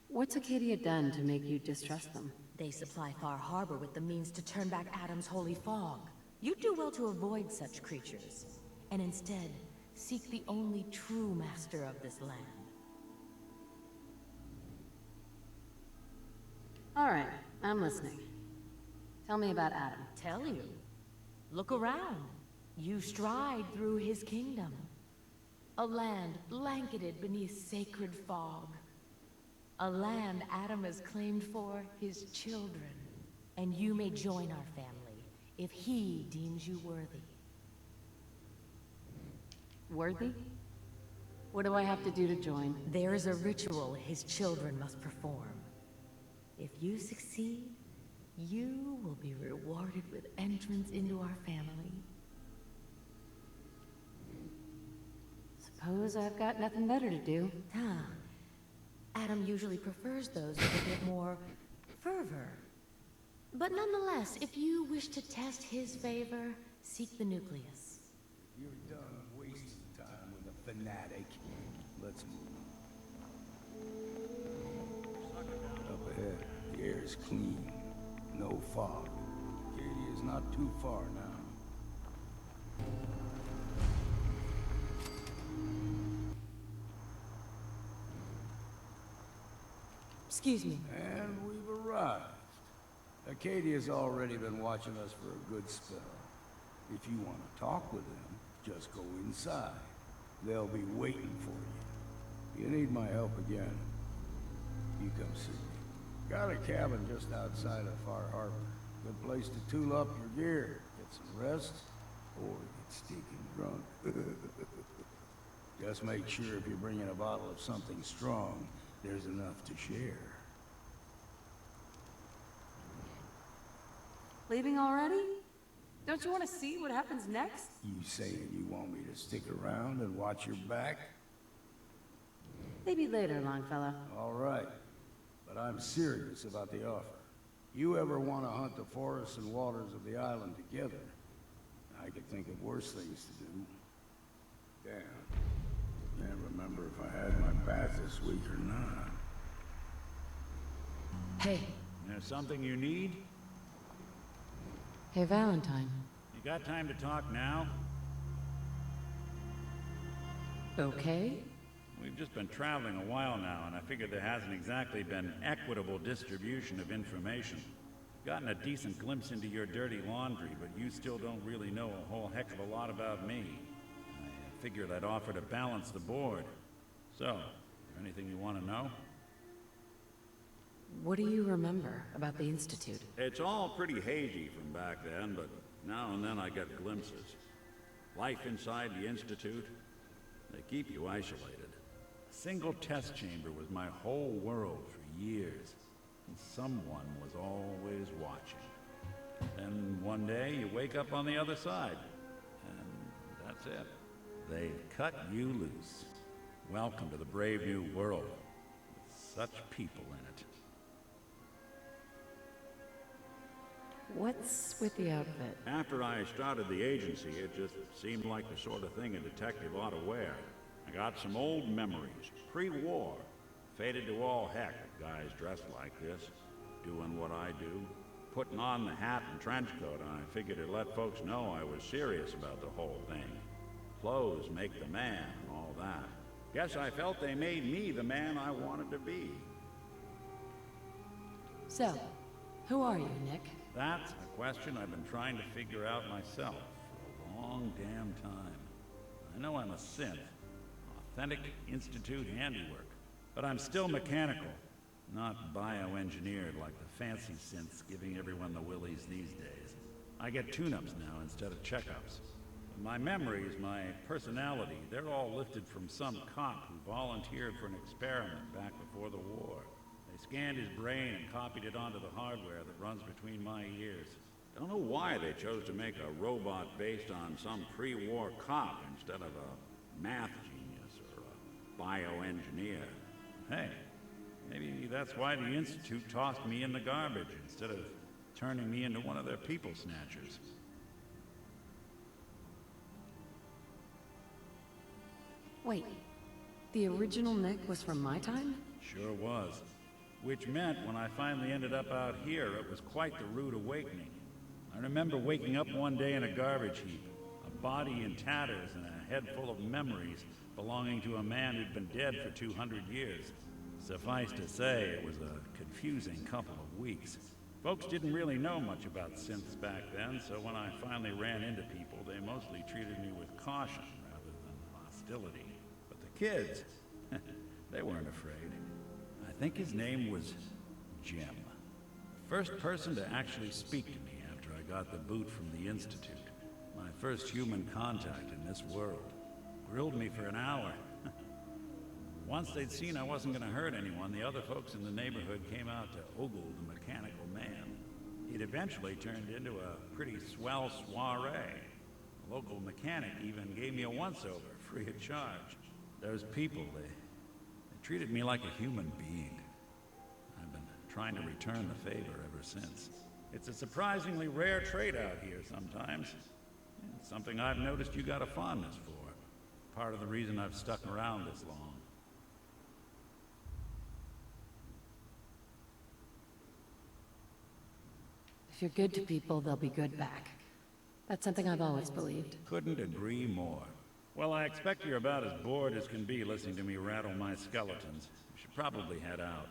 What's Acadia done to make you distrust them? They supply Far Harbor with the means to turn back Adam's holy fog. You'd do well to avoid such creatures, and instead seek the only true master of this land. All right, I'm listening. Tell me about Adam. Tell you? Look around. You stride through his kingdom. A land blanketed beneath sacred fog. A land Adam has claimed for his children. And you may join our family if he deems you worthy. Worthy? What do I have to do to join? There is a ritual his children must perform. If you succeed, you will be rewarded with entrance into our family. Suppose I've got nothing better to do. Adam usually prefers those with a bit more fervor. But nonetheless, if you wish to test his favor, seek the nucleus. You're done wasting time with a fanatic. Let's move. Up ahead, the air is clean. No fog. Katie is not too far now. Excuse me. And we've arrived. Acadia's already been watching us for a good spell. If you want to talk with them, just go inside. They'll be waiting for you. You need my help again, you come see me. Got a cabin just outside of Far Harbor. Good place to tool up your gear, get some rest, or get stinking drunk. Just make sure if you're bringing a bottle of something strong, there's enough to share. Leaving already? Don't you want to see what happens next? You saying you want me to stick around and watch your back? Maybe later, Longfellow. All right. But I'm serious about the offer. You ever want to hunt the forests and waters of the island together, I could think of worse things to do. Damn. Can't remember if I had my bath this week or not. Hey. There's something you need? Hey, Valentine. You got time to talk now? Okay. We've just been traveling a while now, and I figured there hasn't exactly been equitable distribution of information. Gotten a decent glimpse into your dirty laundry, but you still don't really know a whole heck of a lot about me. I figured I'd offer to balance the board. So, anything you want to know? What do you remember about the Institute? It's all pretty hazy from back then, but now and then I get glimpses. Life inside the Institute, they keep you isolated. A single test chamber was my whole world for years, and someone was always watching. Then one day you wake up on the other side, and that's it. They've cut you loose. Welcome to the brave new world, with such people in it. What's with the outfit? After I started the agency, it just seemed like the sort of thing a detective ought to wear. I got some old memories, pre-war. Faded to all heck, guys dressed like this, doing what I do. Putting on the hat and trench coat, and I figured it'd let folks know I was serious about the whole thing. Clothes make the man and all that. Guess I felt they made me the man I wanted to be. So, who are you, Nick? That's a question I've been trying to figure out myself for a long damn time. I know I'm a synth, authentic Institute handiwork, but I'm still mechanical, not bioengineered like the fancy synths giving everyone the willies these days. I get tune-ups now instead of checkups. My memories, my personality, they're all lifted from some cop who volunteered for an experiment back before the war. They scanned his brain and copied it onto the hardware that runs between my ears. Don't know why they chose to make a robot based on some pre-war cop instead of a math genius or a bioengineer. Hey, maybe that's why the Institute tossed me in the garbage instead of turning me into one of their people snatchers. Wait, the original Nick was from my time? Sure was. Which meant when I finally ended up out here, it was quite the rude awakening. I remember waking up one day in a garbage heap, a body in tatters and a head full of memories belonging to a man who'd been dead for 200 years. Suffice to say, it was a confusing couple of weeks. Folks didn't really know much about synths back then, so when I finally ran into people, they mostly treated me with caution rather than hostility. But the kids, they weren't afraid. I think his name was Jim. The first person to actually speak to me after I got the boot from the Institute. My first human contact in this world. Grilled me for an hour. Once they'd seen I wasn't going to hurt anyone, the other folks in the neighborhood came out to ogle the mechanical man. It eventually turned into a pretty swell soiree. The local mechanic even gave me a once-over, free of charge. Those people, they treated me like a human being. I've been trying to return the favor ever since. It's a surprisingly rare trait out here sometimes. It's something I've noticed you got a fondness for. Part of the reason I've stuck around this long. If you're good to people, they'll be good back. That's something I've always believed. Couldn't agree more. Well, I expect you're about as bored as can be listening to me rattle my skeletons. You should probably head out.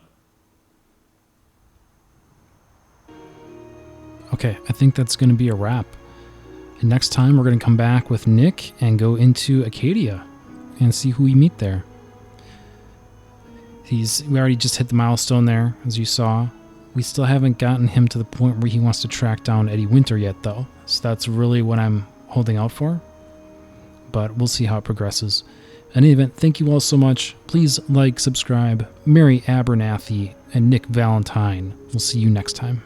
Okay, I think that's going to be a wrap. And next time we're going to come back with Nick and go into Acadia and see who we meet there. We already just hit the milestone there, as you saw. We still haven't gotten him to the point where he wants to track down Eddie Winter yet, though. So that's really what I'm holding out for. But we'll see how it progresses. In any event, thank you all so much. Please like, subscribe. Mary Abernathy and Nick Valentine. We'll see you next time.